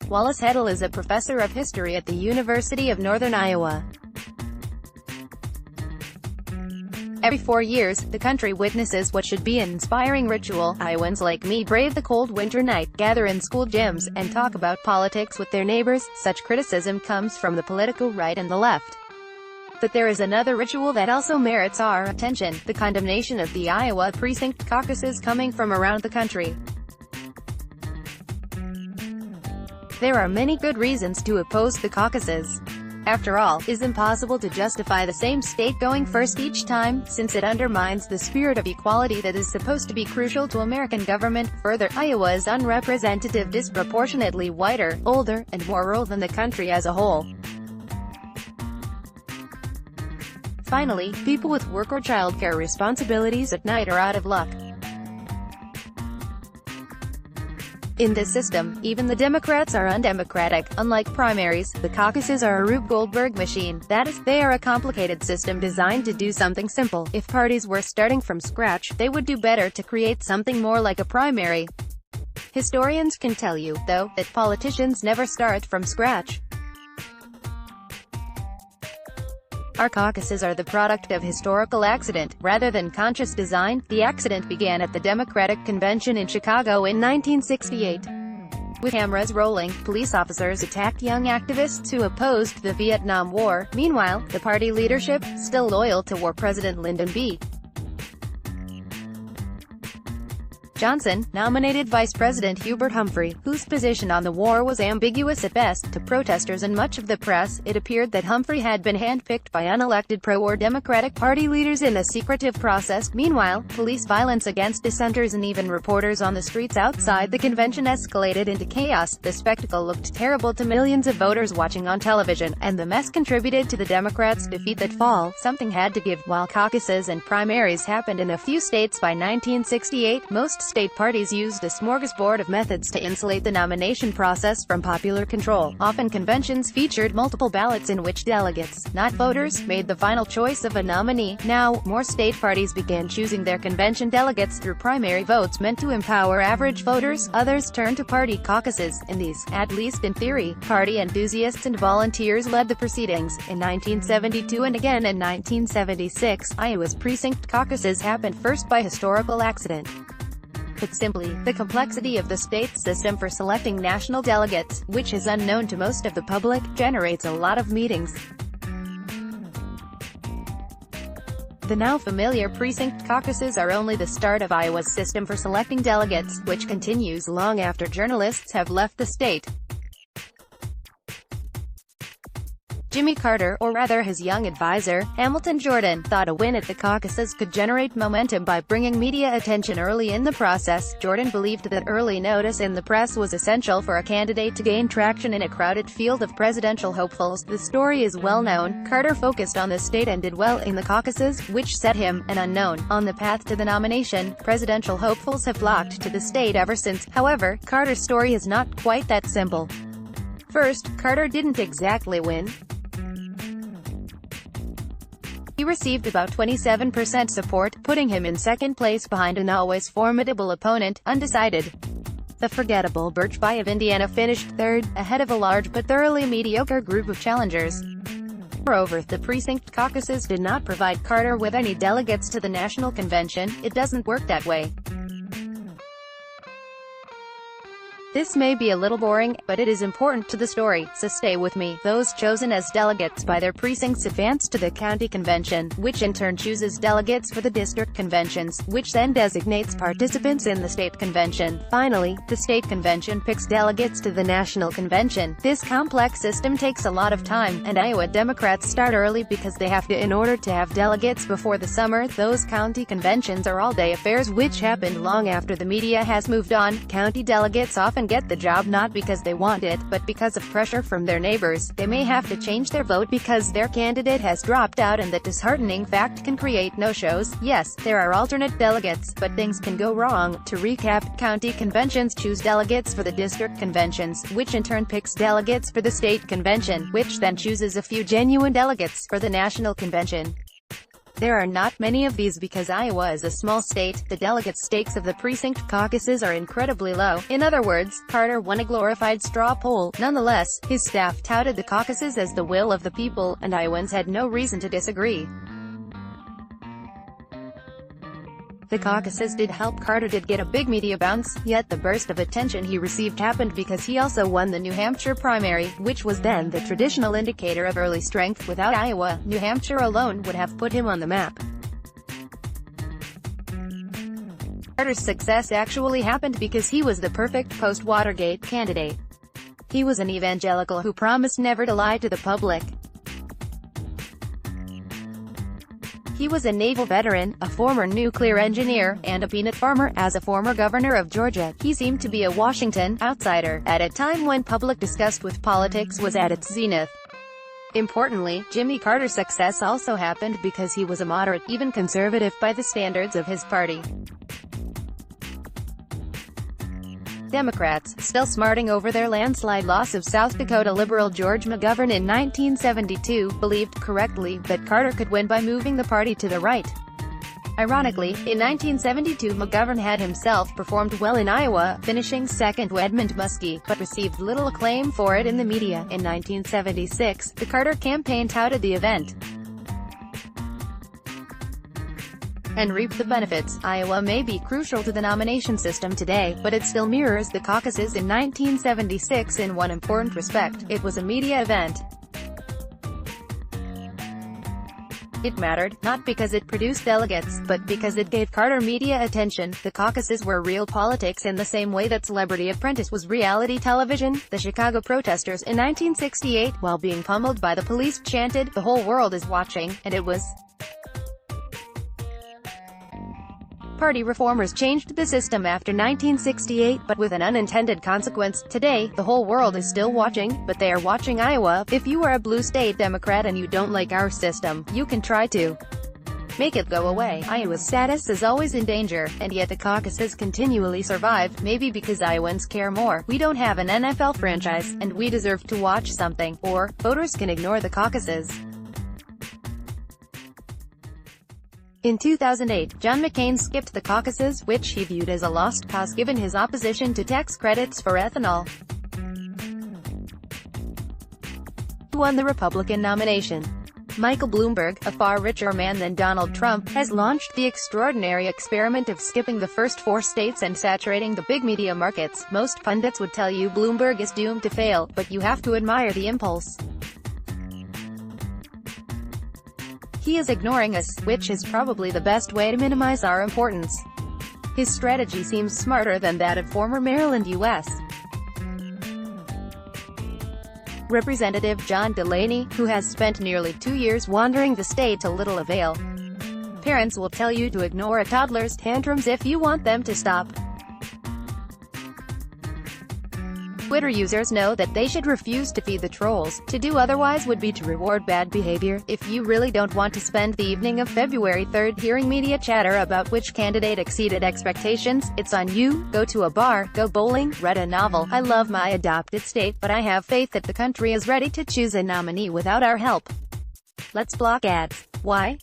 Wallace Hettle is a professor of history at the University of Northern Iowa. Every 4 years, the country witnesses what should be an inspiring ritual. Iowans like me brave the cold winter night, gather in school gyms, and talk about politics with their neighbors. Such criticism comes from the political right and the left. But there is another ritual that also merits our attention: the condemnation of the Iowa precinct caucuses coming from around the country. There are many good reasons to oppose the caucuses. After all, it is impossible to justify the same state going first each time, since it undermines the spirit of equality that is supposed to be crucial to American government. Further, Iowa is unrepresentative, disproportionately whiter, older, and more rural than the country as a whole. Finally, people with work or childcare responsibilities at night are out of luck. In this system, even the Democrats are undemocratic. Unlike primaries, the caucuses are a Rube Goldberg machine. That is, they are a complicated system designed to do something simple. If parties were starting from scratch, they would do better to create something more like a primary. Historians can tell you, though, that politicians never start from scratch. Our caucuses are the product of historical accident, rather than conscious design. The accident began at the Democratic Convention in Chicago in 1968. With cameras rolling, police officers attacked young activists who opposed the Vietnam War. Meanwhile, the party leadership, still loyal to War President Lyndon B. Johnson, nominated Vice President Hubert Humphrey, whose position on the war was ambiguous at best. To protesters and much of the press, it appeared that Humphrey had been handpicked by unelected pro-war Democratic Party leaders in a secretive process. Meanwhile, police violence against dissenters and even reporters on the streets outside the convention escalated into chaos. The spectacle looked terrible to millions of voters watching on television, and the mess contributed to the Democrats' defeat that fall. Something had to give. While caucuses and primaries happened in a few states by 1968, most state parties used a smorgasbord of methods to insulate the nomination process from popular control. Often conventions featured multiple ballots in which delegates, not voters, made the final choice of a nominee. Now, more state parties began choosing their convention delegates through primary votes meant to empower average voters. Others turned to party caucuses. In these, at least in theory, party enthusiasts and volunteers led the proceedings. In 1972 and again in 1976, Iowa's precinct caucuses happened first by historical accident. Put simply, the complexity of the state's system for selecting national delegates, which is unknown to most of the public, generates a lot of meetings. The now familiar precinct caucuses are only the start of Iowa's system for selecting delegates, which continues long after journalists have left the state. Jimmy Carter, or rather his young advisor, Hamilton Jordan, thought a win at the caucuses could generate momentum by bringing media attention early in the process. Jordan believed that early notice in the press was essential for a candidate to gain traction in a crowded field of presidential hopefuls. The story is well known. Carter focused on the state and did well in the caucuses, which set him, an unknown, on the path to the nomination. Presidential hopefuls have flocked to the state ever since. However, Carter's story is not quite that simple. First, Carter didn't exactly win. He received about 27% support, putting him in second place behind an always formidable opponent, undecided. The forgettable Birch Bayh of Indiana finished third, ahead of a large but thoroughly mediocre group of challengers. Moreover, the precinct caucuses did not provide Carter with any delegates to the national convention. It doesn't work that way. This may be a little boring, but it is important to the story, so stay with me. Those chosen as delegates by their precincts advance to the county convention, which in turn chooses delegates for the district conventions, which then designates participants in the state convention. Finally, the state convention picks delegates to the national convention. This complex system takes a lot of time, and Iowa Democrats start early because they have to in order to have delegates before the summer. Those county conventions are all-day affairs which happened long after the media has moved on. County delegates often get the job not because they want it, but because of pressure from their neighbors. They may have to change their vote because their candidate has dropped out, and that disheartening fact can create no-shows. Yes, there are alternate delegates, but things can go wrong. To recap, county conventions choose delegates for the district conventions, which in turn picks delegates for the state convention, which then chooses a few genuine delegates for the national convention. There are not many of these because Iowa is a small state. The delegate stakes of the precinct caucuses are incredibly low. In other words, Carter won a glorified straw poll. Nonetheless, his staff touted the caucuses as the will of the people, and Iowans had no reason to disagree. The caucuses did help. Carter did get a big media bounce, yet the burst of attention he received happened because he also won the New Hampshire primary, which was then the traditional indicator of early strength. Without Iowa, New Hampshire alone would have put him on the map. Carter's success actually happened because he was the perfect post-Watergate candidate. He was an evangelical who promised never to lie to the public. He was a naval veteran, a former nuclear engineer, and a peanut farmer. As a former governor of Georgia, he seemed to be a Washington outsider, at a time when public disgust with politics was at its zenith. Importantly, Jimmy Carter's success also happened because he was a moderate, even conservative by the standards of his party. Democrats, still smarting over their landslide loss of South Dakota liberal George McGovern in 1972, believed, correctly, that Carter could win by moving the party to the right. Ironically, in 1972 McGovern had himself performed well in Iowa, finishing second to Edmund Muskie, but received little acclaim for it in the media. In 1976, the Carter campaign touted the event and reap the benefits. Iowa may be crucial to the nomination system today, but it still mirrors the caucuses in 1976 in one important respect: it was a media event. It mattered, not because it produced delegates, but because it gave Carter media attention. The caucuses were real politics in the same way that Celebrity Apprentice was reality television. The Chicago protesters in 1968, while being pummeled by the police, chanted, "The whole world is watching," and it was. Party reformers changed the system after 1968, but with an unintended consequence. Today, the whole world is still watching, but they are watching Iowa. If you are a blue state Democrat and you don't like our system, you can try to make it go away. Iowa's status is always in danger, and yet the caucuses continually survive, maybe because Iowans care more. We don't have an NFL franchise, and we deserve to watch something, or voters can ignore the caucuses. In 2008, John McCain skipped the caucuses, which he viewed as a lost cause given his opposition to tax credits for ethanol. He won the Republican nomination. Michael Bloomberg, a far richer man than Donald Trump, has launched the extraordinary experiment of skipping the first 4 states and saturating the big media markets. Most pundits would tell you Bloomberg is doomed to fail, but you have to admire the impulse. He is ignoring us, which is probably the best way to minimize our importance. His strategy seems smarter than that of former Maryland U.S. Representative John Delaney, who has spent nearly 2 years wandering the state to little avail. Parents will tell you to ignore a toddler's tantrums if you want them to stop. Twitter users know that they should refuse to feed the trolls. To do otherwise would be to reward bad behavior. If you really don't want to spend the evening of February 3rd hearing media chatter about which candidate exceeded expectations, it's on you. Go to a bar, go bowling, read a novel. I love my adopted state, but I have faith that the country is ready to choose a nominee without our help. Let's block ads. Why?